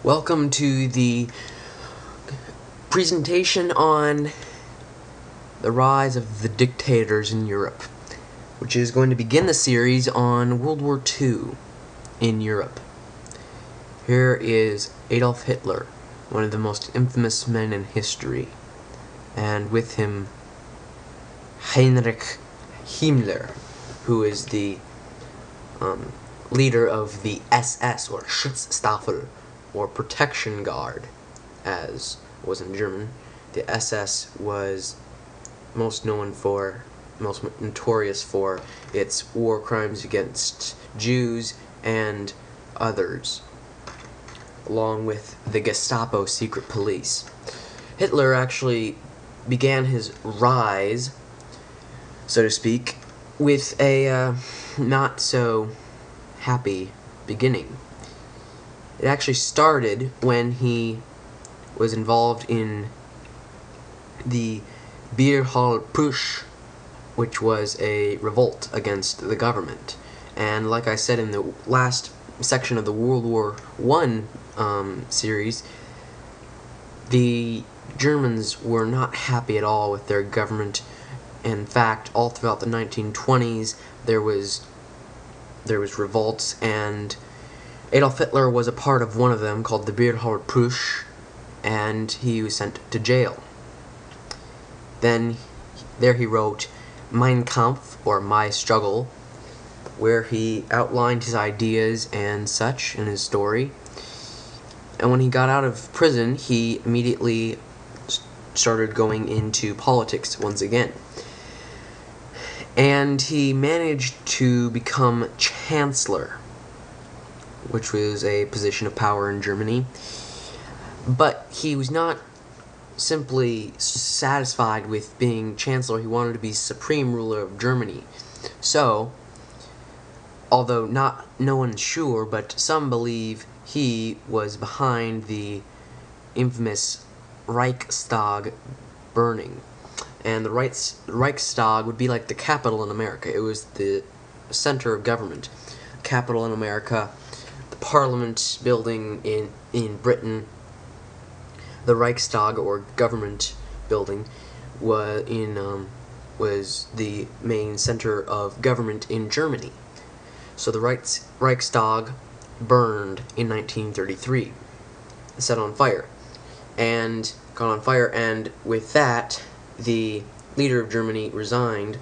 Welcome to the presentation on the rise of the dictators in Europe, which is going to begin the series on World War II in Europe. Here is Adolf Hitler, one of the most infamous men in history, and with him Heinrich Himmler, who is the leader of the SS, or Schutzstaffel, or Protection Guard, as was in German. The SS was most notorious for its war crimes against Jews and others, along with the Gestapo secret police. Hitler actually began his rise, so to speak, with a not so happy beginning. It actually started when he was involved in the Beer Hall Push, which was a revolt against the government. And like I said in the last section of the World War I series, the Germans were not happy at all with their government. In fact, all throughout the 1920s, there was revolts, and Adolf Hitler was a part of one of them, called the Beer Hall Push, and he was sent to jail. Then there he wrote Mein Kampf, or My Struggle, where he outlined his ideas and such in his story. And when he got out of prison, he immediately started going into politics once again. And he managed to become Chancellor, which was a position of power in Germany. But he was not simply satisfied with being Chancellor. He wanted to be supreme ruler of Germany. So, although no one's sure, but some believe he was behind the infamous Reichstag burning. And the Reichstag would be like the Capitol in America. It was the center of government. Capitol in America, the Parliament building in Britain, the Reichstag, or government building, was the main center of government in Germany. So the Reichstag burned in 1933, set on fire, and with that, the leader of Germany resigned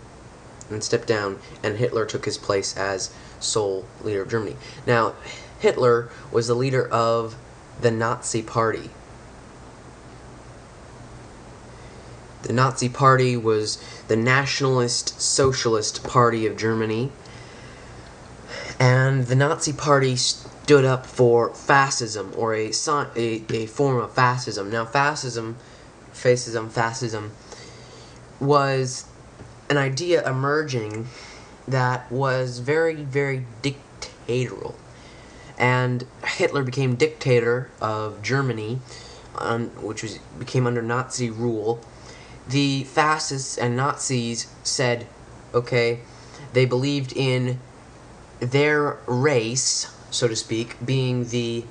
and stepped down, and Hitler took his place as sole leader of Germany. Now, Hitler was the leader of the Nazi Party. The Nazi Party was the Nationalist Socialist Party of Germany, and the Nazi Party stood up for fascism, or a form of fascism. Now, fascism was an idea emerging that was very, very dictatorial. And Hitler became dictator of Germany, which became under Nazi rule. The fascists and Nazis said, okay, they believed in their race, so to speak, being the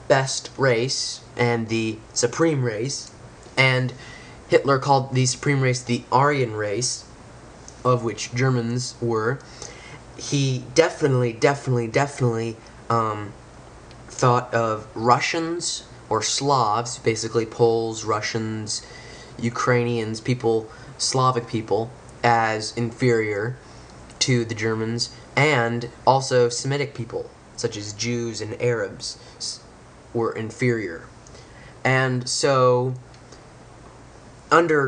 best race and the supreme race, and Hitler called the supreme race the Aryan race, of which Germans were. He definitely thought of Russians, or Slavs, basically Poles, Russians, Ukrainians, Slavic people, as inferior to the Germans, and also Semitic people, such as Jews and Arabs, were inferior. And so, under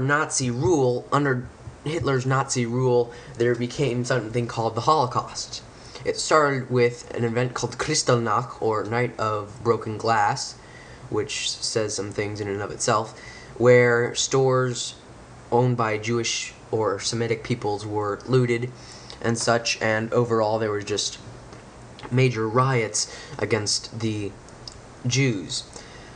Hitler's Nazi rule, there became something called the Holocaust. It started with an event called Kristallnacht, or Night of Broken Glass, which says some things in and of itself, where stores owned by Jewish or Semitic peoples were looted and such, and overall there were just major riots against the Jews.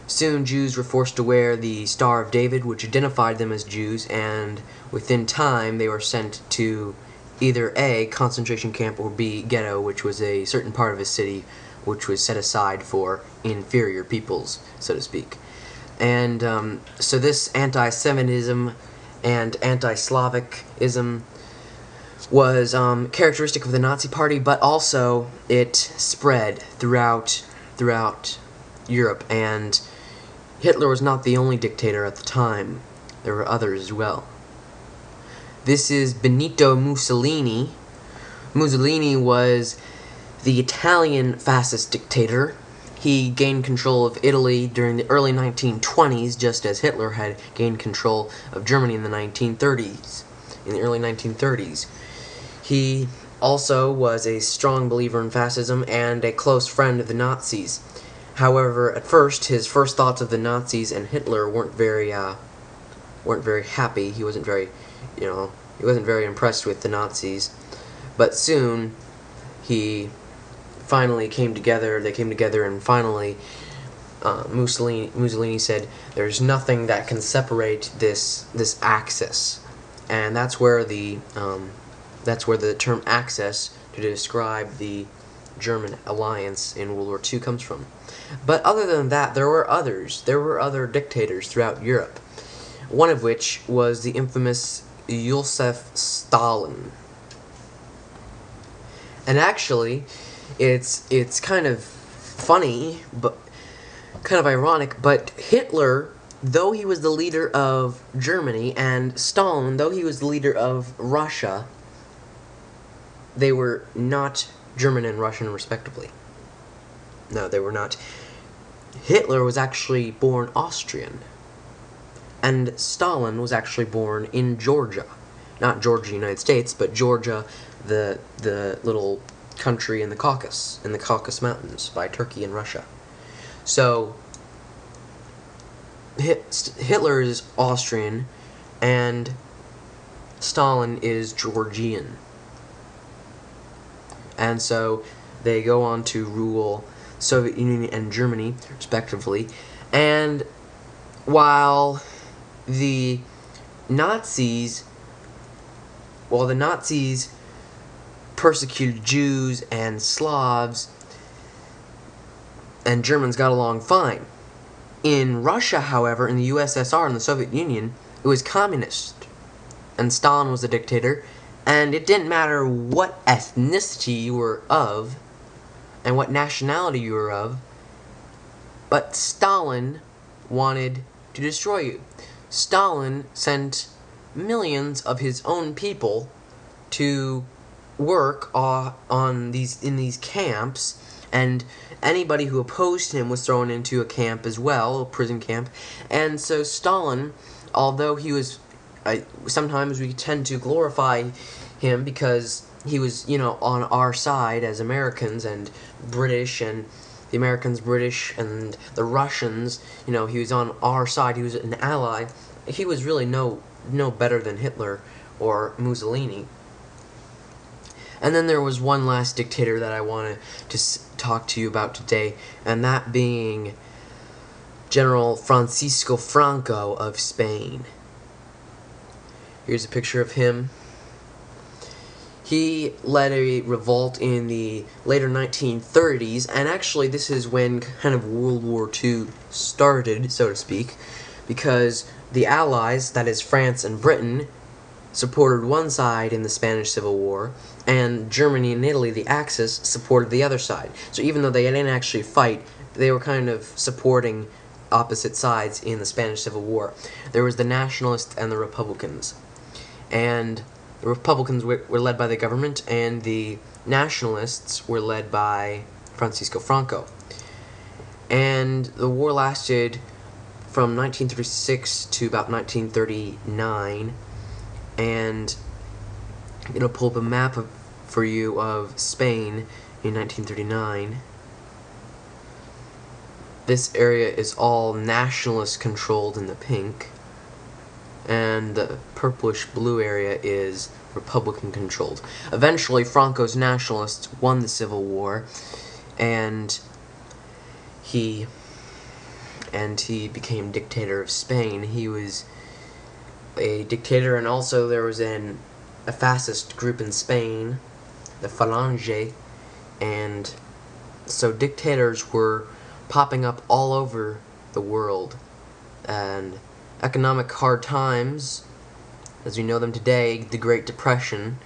Soon, Jews were forced to wear the Star of David, which identified them as Jews, and within time they were sent to either A, concentration camp, or B, ghetto, which was a certain part of a city which was set aside for inferior peoples, so to speak. And so this anti-Semitism and anti-Slavicism was characteristic of the Nazi Party, but also it spread throughout Europe, and Hitler was not the only dictator at the time. There were others as well. This is Benito Mussolini. Mussolini was the Italian fascist dictator. He gained control of Italy during the early 1920s, just as Hitler had gained control of Germany in the 1930s. In the early 1930s. He also was a strong believer in fascism and a close friend of the Nazis. However, at first, his first thoughts of the Nazis and Hitler weren't very happy. He wasn't very impressed with the Nazis. But soon, he finally came together. They came together, and finally, Mussolini said, "There's nothing that can separate this axis," and that's where the term Axis to describe the German alliance in World War II comes from. But other than that, there were others. There were other dictators throughout Europe. One of which was the infamous Joseph Stalin. And actually, it's kind of funny, but kind of ironic, but Hitler, though he was the leader of Germany, and Stalin, though he was the leader of Russia, they were not German and Russian, respectively. No, they were not. Hitler was actually born Austrian, and Stalin was actually born in Georgia. Not Georgia, United States, but Georgia, the little country in the Caucasus Mountains, by Turkey and Russia. So, Hitler is Austrian, and Stalin is Georgian. And so, they go on to rule Soviet Union and Germany, respectively. And while the Nazis persecuted Jews and Slavs, and Germans got along fine. In Russia, however, in the USSR and the Soviet Union, it was communist, and Stalin was the dictator, and it didn't matter what ethnicity you were of, and what nationality you were of, but Stalin wanted to destroy you. Stalin sent millions of his own people to work in these camps, and anybody who opposed him was thrown into a camp as well, a prison camp. And so Stalin, although he was, sometimes we tend to glorify him because he was, on our side as Americans and British, and the Americans, British, and the Russians, he was on our side, he was an ally. He was really no better than Hitler or Mussolini. And then there was one last dictator that I wanted to talk to you about today, and that being General Francisco Franco of Spain. Here's a picture of him. He led a revolt in the later 1930s, and actually this is when kind of World War II started, so to speak, because the Allies, that is France and Britain, supported one side in the Spanish Civil War, and Germany and Italy, the Axis, supported the other side. So even though they didn't actually fight, they were kind of supporting opposite sides in the Spanish Civil War. There was the Nationalists and the Republicans. And the Republicans were led by the government, and the Nationalists were led by Francisco Franco. And the war lasted from 1936 to about 1939, and I'm going to pull up a map for you of Spain in 1939. This area is all nationalist controlled in the pink, and the purplish blue area is Republican controlled. Eventually, Franco's nationalists won the Civil War, and he became dictator of Spain. He was a dictator, and also there was a fascist group in Spain, the Falange, and So dictators were popping up all over the world, and economic hard times, as we know them today, the Great Depression,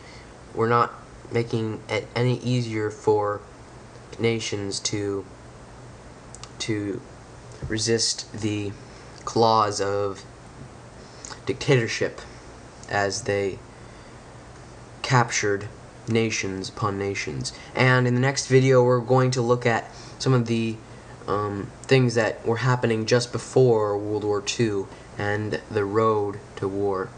were not making it any easier for nations to resist the claws of dictatorship as they captured nations upon nations. And in the next video we're going to look at some of the things that were happening just before World War II and the road to war.